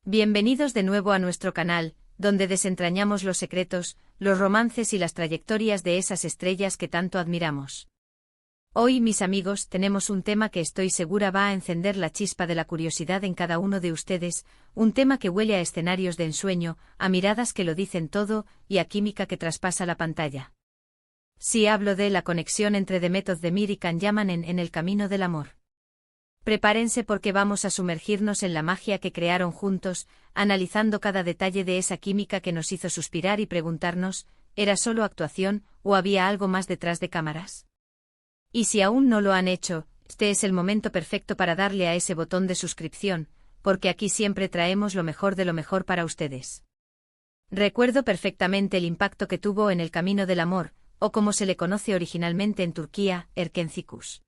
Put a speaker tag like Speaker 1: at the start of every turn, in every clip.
Speaker 1: Bienvenidos de nuevo a nuestro canal, donde desentrañamos los secretos, los romances y las trayectorias de esas estrellas que tanto admiramos. Hoy, mis amigos, tenemos un tema que estoy segura va a encender la chispa de la curiosidad en cada uno de ustedes, un tema que huele a escenarios de ensueño, a miradas que lo dicen todo, y a química que traspasa la pantalla. Sí, hablo de la conexión entre Demet Özdemir y Can Yaman en El camino del amor. Prepárense porque vamos a sumergirnos en la magia que crearon juntos, analizando cada detalle de esa química que nos hizo suspirar y preguntarnos, ¿era solo actuación, o había algo más detrás de cámaras? Y si aún no lo han hecho, este es el momento perfecto para darle a ese botón de suscripción, porque aquí siempre traemos lo mejor de lo mejor para ustedes. Recuerdo perfectamente el impacto que tuvo en El camino del amor, o como se le conoce originalmente en Turquía, Erkencikus.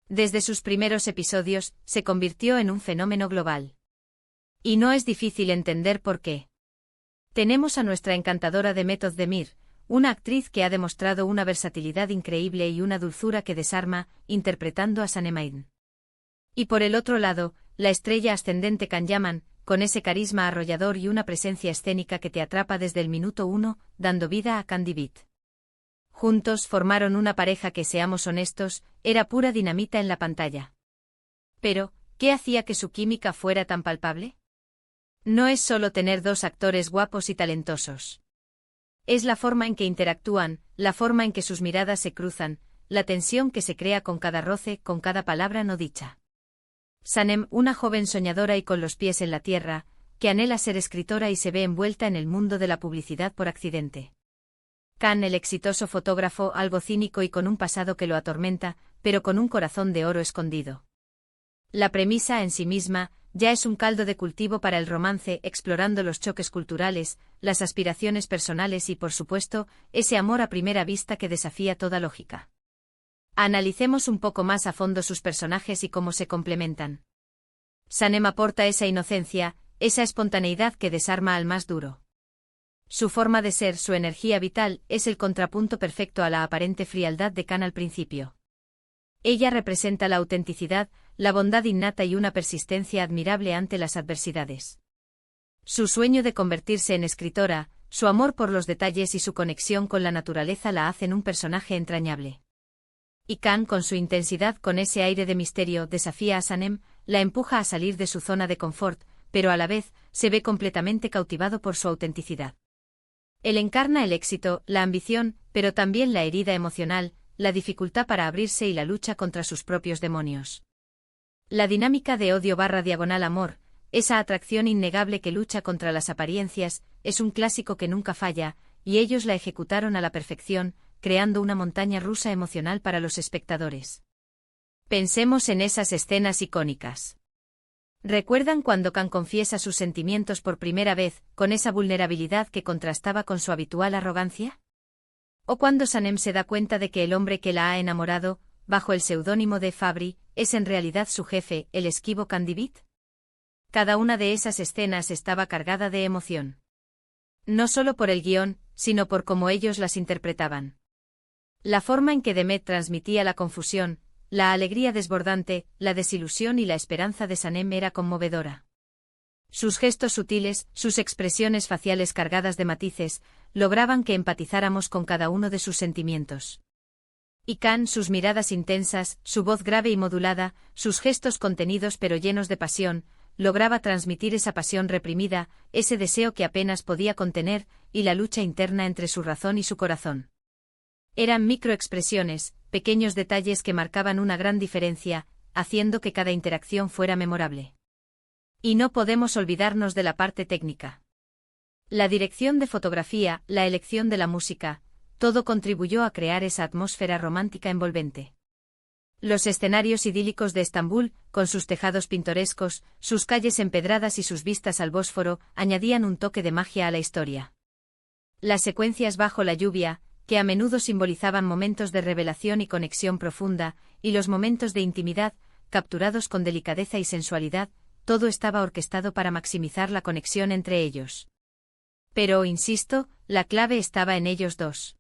Speaker 1: Desde sus primeros episodios, se convirtió en un fenómeno global. Y no es difícil entender por qué. Tenemos a nuestra encantadora Demet Özdemir, una actriz que ha demostrado una versatilidad increíble y una dulzura que desarma, interpretando a Sanem Aydin. Y por el otro lado, la estrella ascendente Can Yaman, con ese carisma arrollador y una presencia escénica que te atrapa desde el minuto 1, dando vida a Can Divit. Juntos formaron una pareja que, seamos honestos, era pura dinamita en la pantalla. Pero, ¿qué hacía que su química fuera tan palpable? No es solo tener dos actores guapos y talentosos. Es la forma en que interactúan, la forma en que sus miradas se cruzan, la tensión que se crea con cada roce, con cada palabra no dicha. Sanem, una joven soñadora y con los pies en la tierra, que anhela ser escritora y se ve envuelta en el mundo de la publicidad por accidente. Can, el exitoso fotógrafo, algo cínico y con un pasado que lo atormenta, pero con un corazón de oro escondido. La premisa en sí misma ya es un caldo de cultivo para el romance, explorando los choques culturales, las aspiraciones personales y, por supuesto, ese amor a primera vista que desafía toda lógica. Analicemos un poco más a fondo sus personajes y cómo se complementan. Sanem aporta esa inocencia, esa espontaneidad que desarma al más duro. Su forma de ser, su energía vital, es el contrapunto perfecto a la aparente frialdad de Can al principio. Ella representa la autenticidad, la bondad innata y una persistencia admirable ante las adversidades. Su sueño de convertirse en escritora, su amor por los detalles y su conexión con la naturaleza la hacen un personaje entrañable. Y Can, con su intensidad, con ese aire de misterio, desafía a Sanem, la empuja a salir de su zona de confort, pero a la vez, se ve completamente cautivado por su autenticidad. Él encarna el éxito, la ambición, pero también la herida emocional, la dificultad para abrirse y la lucha contra sus propios demonios. La dinámica de odio/amor, esa atracción innegable que lucha contra las apariencias, es un clásico que nunca falla, y ellos la ejecutaron a la perfección, creando una montaña rusa emocional para los espectadores. Pensemos en esas escenas icónicas. ¿Recuerdan cuando Can confiesa sus sentimientos por primera vez, con esa vulnerabilidad que contrastaba con su habitual arrogancia? ¿O cuando Sanem se da cuenta de que el hombre que la ha enamorado, bajo el seudónimo de Fabri, es en realidad su jefe, el esquivo Can Divit? Cada una de esas escenas estaba cargada de emoción. No solo por el guión, sino por cómo ellos las interpretaban. La forma en que Demet transmitía la confusión, la alegría desbordante, la desilusión y la esperanza de Sanem era conmovedora. Sus gestos sutiles, sus expresiones faciales cargadas de matices, lograban que empatizáramos con cada uno de sus sentimientos. Y Can, sus miradas intensas, su voz grave y modulada, sus gestos contenidos pero llenos de pasión, lograba transmitir esa pasión reprimida, ese deseo que apenas podía contener, y la lucha interna entre su razón y su corazón. Eran microexpresiones, pequeños detalles que marcaban una gran diferencia, haciendo que cada interacción fuera memorable. Y no podemos olvidarnos de la parte técnica. La dirección de fotografía, la elección de la música, todo contribuyó a crear esa atmósfera romántica envolvente. Los escenarios idílicos de Estambul, con sus tejados pintorescos, sus calles empedradas y sus vistas al Bósforo, añadían un toque de magia a la historia. Las secuencias bajo la lluvia, que a menudo simbolizaban momentos de revelación y conexión profunda, y los momentos de intimidad, capturados con delicadeza y sensualidad, todo estaba orquestado para maximizar la conexión entre ellos. Pero, insisto, la clave estaba en ellos dos.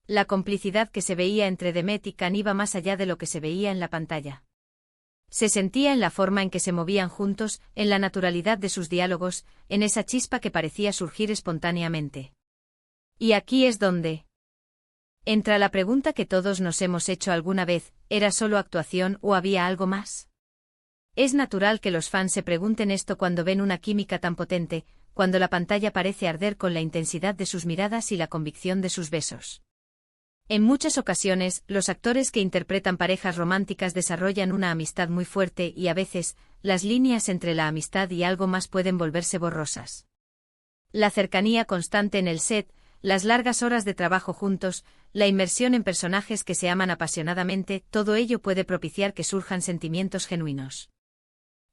Speaker 1: La complicidad que se veía entre Demet y Can iba más allá de lo que se veía en la pantalla. Se sentía en la forma en que se movían juntos, en la naturalidad de sus diálogos, en esa chispa que parecía surgir espontáneamente. Y aquí es donde entra la pregunta que todos nos hemos hecho alguna vez: ¿era solo actuación o había algo más? Es natural que los fans se pregunten esto cuando ven una química tan potente, cuando la pantalla parece arder con la intensidad de sus miradas y la convicción de sus besos. En muchas ocasiones, los actores que interpretan parejas románticas desarrollan una amistad muy fuerte y a veces, las líneas entre la amistad y algo más pueden volverse borrosas. La cercanía constante en el set, las largas horas de trabajo juntos, la inmersión en personajes que se aman apasionadamente, todo ello puede propiciar que surjan sentimientos genuinos.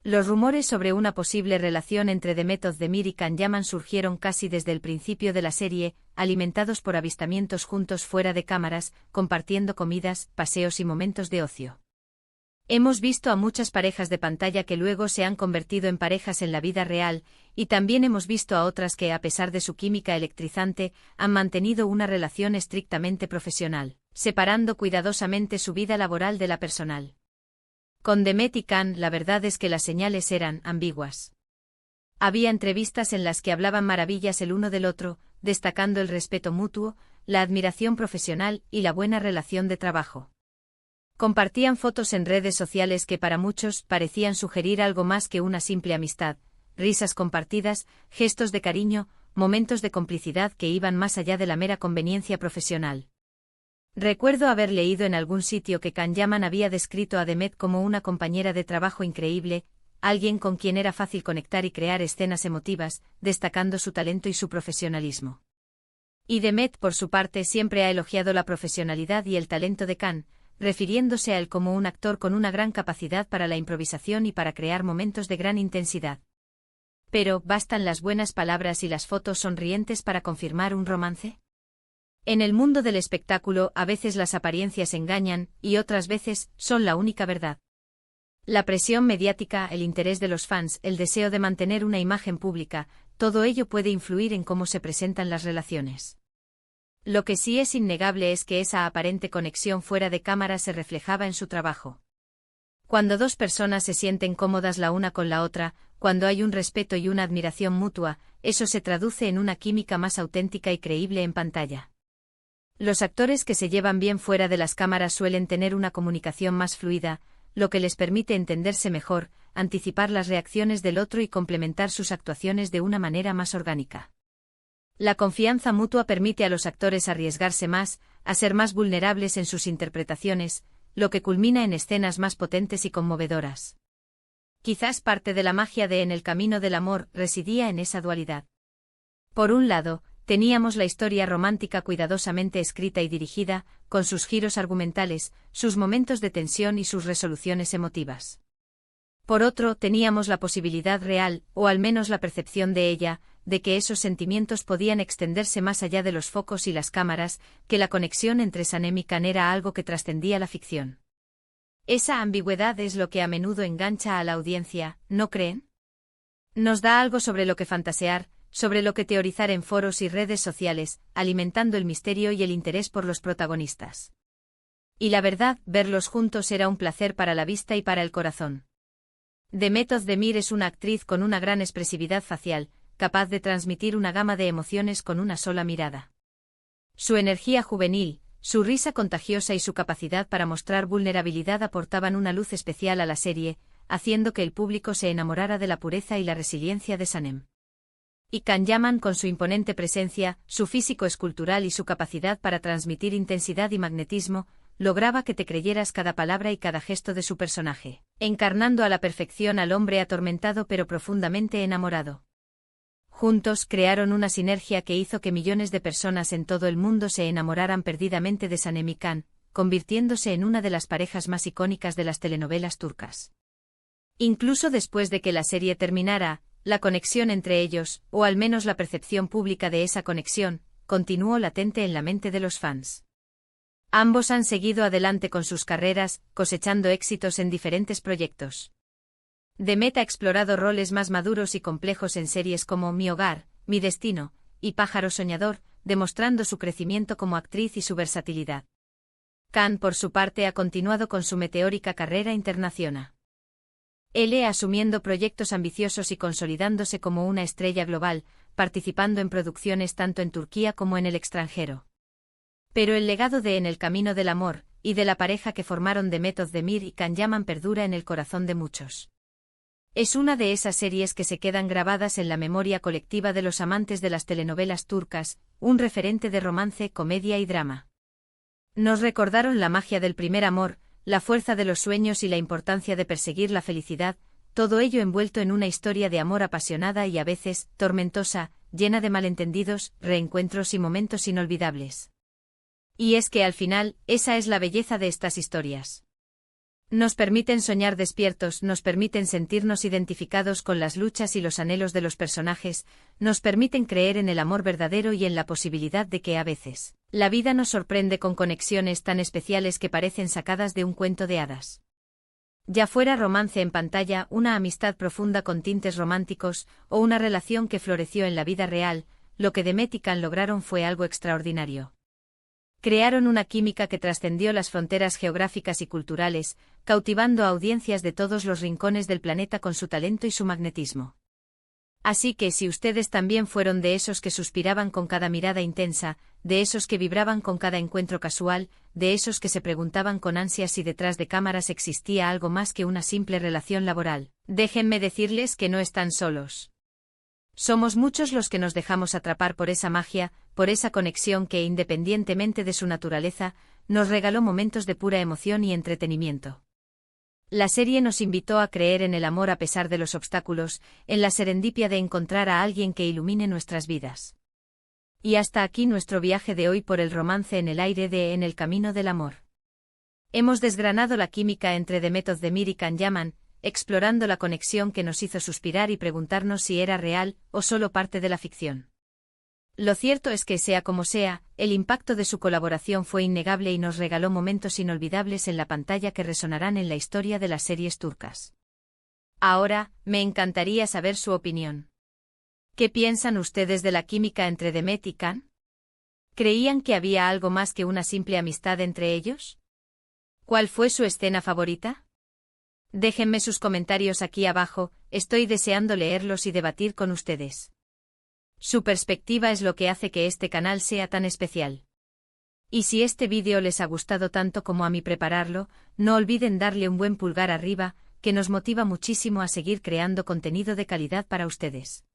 Speaker 1: Los rumores sobre una posible relación entre Demet Özdemir y Can Yaman surgieron casi desde el principio de la serie, alimentados por avistamientos juntos fuera de cámaras, compartiendo comidas, paseos y momentos de ocio. Hemos visto a muchas parejas de pantalla que luego se han convertido en parejas en la vida real, y también hemos visto a otras que, a pesar de su química electrizante, han mantenido una relación estrictamente profesional, separando cuidadosamente su vida laboral de la personal. Con Demet y Can, la verdad es que las señales eran ambiguas. Había entrevistas en las que hablaban maravillas el uno del otro, destacando el respeto mutuo, la admiración profesional y la buena relación de trabajo. Compartían fotos en redes sociales que para muchos parecían sugerir algo más que una simple amistad, risas compartidas, gestos de cariño, momentos de complicidad que iban más allá de la mera conveniencia profesional. Recuerdo haber leído en algún sitio que Can Yaman había descrito a Demet como una compañera de trabajo increíble, alguien con quien era fácil conectar y crear escenas emotivas, destacando su talento y su profesionalismo. Y Demet, por su parte, siempre ha elogiado la profesionalidad y el talento de Can, refiriéndose a él como un actor con una gran capacidad para la improvisación y para crear momentos de gran intensidad. Pero, ¿bastan las buenas palabras y las fotos sonrientes para confirmar un romance? En el mundo del espectáculo, a veces las apariencias engañan, y otras veces, son la única verdad. La presión mediática, el interés de los fans, el deseo de mantener una imagen pública, todo ello puede influir en cómo se presentan las relaciones. Lo que sí es innegable es que esa aparente conexión fuera de cámara se reflejaba en su trabajo. Cuando dos personas se sienten cómodas la una con la otra, cuando hay un respeto y una admiración mutua, eso se traduce en una química más auténtica y creíble en pantalla. Los actores que se llevan bien fuera de las cámaras suelen tener una comunicación más fluida, lo que les permite entenderse mejor, anticipar las reacciones del otro y complementar sus actuaciones de una manera más orgánica. La confianza mutua permite a los actores arriesgarse más, a ser más vulnerables en sus interpretaciones, lo que culmina en escenas más potentes y conmovedoras. Quizás parte de la magia de En el camino del amor residía en esa dualidad. Por un lado, teníamos la historia romántica cuidadosamente escrita y dirigida, con sus giros argumentales, sus momentos de tensión y sus resoluciones emotivas. Por otro, teníamos la posibilidad real, o al menos la percepción de ella, de que esos sentimientos podían extenderse más allá de los focos y las cámaras, que la conexión entre Sanem y Can era algo que trascendía la ficción. Esa ambigüedad es lo que a menudo engancha a la audiencia, ¿no creen? Nos da algo sobre lo que fantasear, sobre lo que teorizar en foros y redes sociales, alimentando el misterio y el interés por los protagonistas. Y la verdad, verlos juntos era un placer para la vista y para el corazón. Demet Özdemir es una actriz con una gran expresividad facial, capaz de transmitir una gama de emociones con una sola mirada. Su energía juvenil, su risa contagiosa y su capacidad para mostrar vulnerabilidad aportaban una luz especial a la serie, haciendo que el público se enamorara de la pureza y la resiliencia de Sanem. Y Can Yaman, con su imponente presencia, su físico escultural y su capacidad para transmitir intensidad y magnetismo, lograba que te creyeras cada palabra y cada gesto de su personaje, encarnando a la perfección al hombre atormentado pero profundamente enamorado. Juntos crearon una sinergia que hizo que millones de personas en todo el mundo se enamoraran perdidamente de Sanem y Can, convirtiéndose en una de las parejas más icónicas de las telenovelas turcas. Incluso después de que la serie terminara, la conexión entre ellos, o al menos la percepción pública de esa conexión, continuó latente en la mente de los fans. Ambos han seguido adelante con sus carreras, cosechando éxitos en diferentes proyectos. Demet ha explorado roles más maduros y complejos en series como Mi hogar, Mi destino, y Pájaro soñador, demostrando su crecimiento como actriz y su versatilidad. Can, por su parte, ha continuado con su meteórica carrera internacional. Elle asumiendo proyectos ambiciosos y consolidándose como una estrella global, participando en producciones tanto en Turquía como en el extranjero. Pero el legado de En el camino del amor, y de la pareja que formaron Demet Özdemir y Can Yaman perdura en el corazón de muchos. Es una de esas series que se quedan grabadas en la memoria colectiva de los amantes de las telenovelas turcas, un referente de romance, comedia y drama. Nos recordaron la magia del primer amor, la fuerza de los sueños y la importancia de perseguir la felicidad, todo ello envuelto en una historia de amor apasionada y a veces tormentosa, llena de malentendidos, reencuentros y momentos inolvidables. Y es que al final, esa es la belleza de estas historias. Nos permiten soñar despiertos, nos permiten sentirnos identificados con las luchas y los anhelos de los personajes, nos permiten creer en el amor verdadero y en la posibilidad de que a veces, la vida nos sorprende con conexiones tan especiales que parecen sacadas de un cuento de hadas. Ya fuera romance en pantalla, una amistad profunda con tintes románticos, o una relación que floreció en la vida real, lo que Demet y Can lograron fue algo extraordinario. Crearon una química que trascendió las fronteras geográficas y culturales, cautivando a audiencias de todos los rincones del planeta con su talento y su magnetismo. Así que si ustedes también fueron de esos que suspiraban con cada mirada intensa, de esos que vibraban con cada encuentro casual, de esos que se preguntaban con ansias si detrás de cámaras existía algo más que una simple relación laboral, déjenme decirles que no están solos. Somos muchos los que nos dejamos atrapar por esa magia, por esa conexión que, independientemente de su naturaleza, nos regaló momentos de pura emoción y entretenimiento. La serie nos invitó a creer en el amor a pesar de los obstáculos, en la serendipia de encontrar a alguien que ilumine nuestras vidas. Y hasta aquí nuestro viaje de hoy por el romance en el aire de En el camino del amor. Hemos desgranado la química entre Demet Özdemir y Can Yaman, explorando la conexión que nos hizo suspirar y preguntarnos si era real o solo parte de la ficción. Lo cierto es que, sea como sea, el impacto de su colaboración fue innegable y nos regaló momentos inolvidables en la pantalla que resonarán en la historia de las series turcas. Ahora, me encantaría saber su opinión. ¿Qué piensan ustedes de la química entre Demet y Can? ¿Creían que había algo más que una simple amistad entre ellos? ¿Cuál fue su escena favorita? Déjenme sus comentarios aquí abajo, estoy deseando leerlos y debatir con ustedes. Su perspectiva es lo que hace que este canal sea tan especial. Y si este vídeo les ha gustado tanto como a mí prepararlo, no olviden darle un buen pulgar arriba, que nos motiva muchísimo a seguir creando contenido de calidad para ustedes.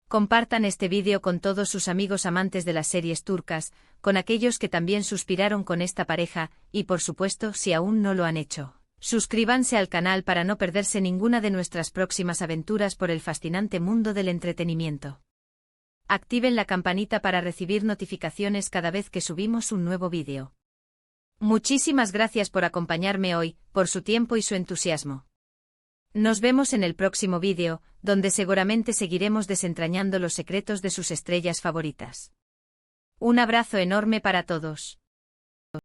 Speaker 1: Compartan este vídeo con todos sus amigos amantes de las series turcas, con aquellos que también suspiraron con esta pareja, y por supuesto, si aún no lo han hecho, suscríbanse al canal para no perderse ninguna de nuestras próximas aventuras por el fascinante mundo del entretenimiento. Activen la campanita para recibir notificaciones cada vez que subimos un nuevo vídeo. Muchísimas gracias por acompañarme hoy, por su tiempo y su entusiasmo. Nos vemos en el próximo vídeo, donde seguramente seguiremos desentrañando los secretos de sus estrellas favoritas. Un abrazo enorme para todos.